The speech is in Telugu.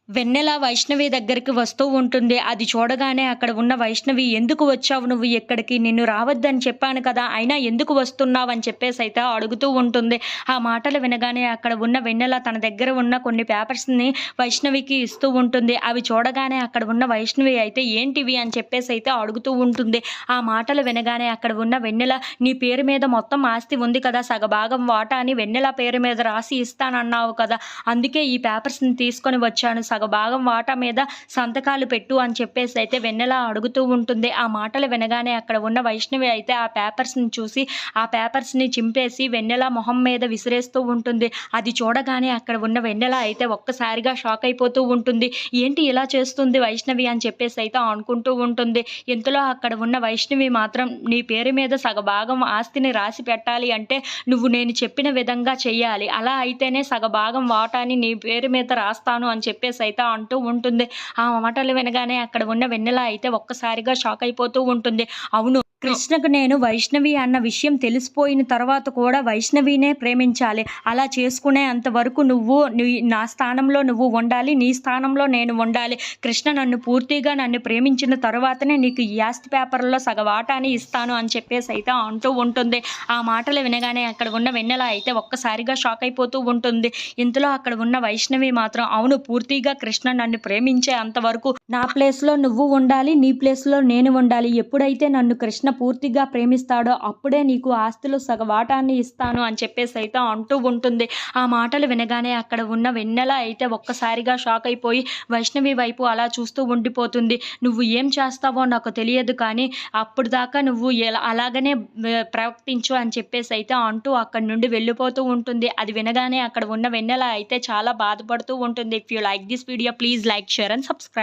వెన్నెల వైష్ణవి దగ్గరికి వస్తూ ఉంటుంది. అది చూడగానే అక్కడ ఉన్న వైష్ణవి, "ఎందుకు వచ్చావు నువ్వు ఇక్కడికి? నిన్ను రావద్దని చెప్పాను కదా! అయినా ఎందుకు వస్తున్నావు?" అని చెప్పేసైతే అడుగుతూ ఉంటుంది. ఆ మాటలు వినగానే అక్కడ ఉన్న వెన్నెల తన దగ్గర ఉన్న కొన్ని పేపర్స్‌ని వైష్ణవికి ఇస్తూ ఉంటుంది. అవి చూడగానే అక్కడ ఉన్న వైష్ణవి అయితే, "ఏంటివి?" అని చెప్పేసైతే అడుగుతూ ఉంటుంది. ఆ మాటలు వినగానే అక్కడ ఉన్న వెన్నెల, "నీ పేరు మీద మొత్తం ఆస్తి ఉంది కదా! సగభాగం వాటాని వెన్నెల పేరు మీద రాసి ఇస్తానన్నావు కదా! అందుకే ఈ పేపర్స్‌ని తీసుకొని వచ్చాను. సగభాగం వాటా మీద సంతకాలు పెట్టు" అని చెప్పేసైతే వెన్నెల అడుగుతూ ఉంటుంది. ఆ మాటలు వినగానే అక్కడ ఉన్న వైష్ణవి అయితే ఆ పేపర్స్‌ని చూసి, ఆ పేపర్స్‌ని చింపేసి వెన్నెల మొహం మీద విసిరేస్తూ ఉంటుంది. అది చూడగానే అక్కడ ఉన్న వెన్నెల అయితే ఒక్కసారిగా షాక్ అయిపోతూ ఉంటుంది. ఏంటి ఇలా చేస్తుంది వైష్ణవి అని చెప్పేసైతే అనుకుంటూ ఉంటుంది. ఇంతలో అక్కడ ఉన్న వైష్ణవి మాత్రం, "నీ పేరు మీద సగభాగం ఆస్తిని రాసి పెట్టాలి అంటే నువ్వు నేను చెప్పిన విధంగా చెయ్యాలి. అలా అయితేనే సగభాగం వాటాని నీ పేరు మీద రాస్తాను" అని చెప్పేసైతే అంటూ ఉంటుంది. ఆ మాటలు వినగానే అక్కడ ఉన్న వెన్నెల అయితే ఒక్కసారిగా షాక్ అయిపోతూ ఉంటుంది. అవును, కృష్ణకు నేను వైష్ణవి అన్న విషయం తెలిసిపోయిన తర్వాత కూడా వైష్ణవినే ప్రేమించాలి. అలా చేసుకునేంత వరకు నా స్థానంలో నువ్వు ఉండాలి. నీ స్థానంలో నేను ఉండాలి. కృష్ణ నన్ను ప్రేమించిన తరువాతనే నీకు ఈ ఆస్తి పేపర్‌లో సగ వాటాని ఇస్తాను అని చెప్పేసైతే అంటూ ఉంటుంది. ఆ మాటలు వినగానే అక్కడ ఉన్న వెన్నెల అయితే ఒక్కసారిగా షాక్ అయిపోతూ ఉంటుంది. ఇంతలో అక్కడ ఉన్న వైష్ణవి మాత్రం, "అవును, పూర్తిగా కృష్ణ నన్ను ప్రేమించే అంతవరకు నా ప్లేస్‌లో నువ్వు ఉండాలి. నీ ప్లేస్‌లో నేను ఉండాలి. ఎప్పుడైతే నన్ను కృష్ణ పూర్తిగా ప్రేమిస్తాడో అప్పుడే నీకు ఆస్తిలో సగ వాటాన్ని ఇస్తాను" అని చెప్పేసైతే అంటూ ఉంటుంది. ఆ మాటలు వినగానే అక్కడ ఉన్న వెన్నెల అయితే ఒక్కసారిగా షాక్ అయిపోయి వైష్ణవి వైపు అలా చూస్తూ ఉండిపోతుంది. "నువ్వు ఏం చేస్తావో నాకు తెలియదు కానీ అప్పటిదాకా నువ్వు అలాగనే ప్రవర్తించు" అని చెప్పేసైతే అంటూ అక్కడి నుండి వెళ్ళిపోతూ ఉంటుంది. అది వినగానే అక్కడ ఉన్న వెన్నెల అయితే చాలా బాధపడుతూ ఉంటుంది. If you like this video, please like, share and subscribe.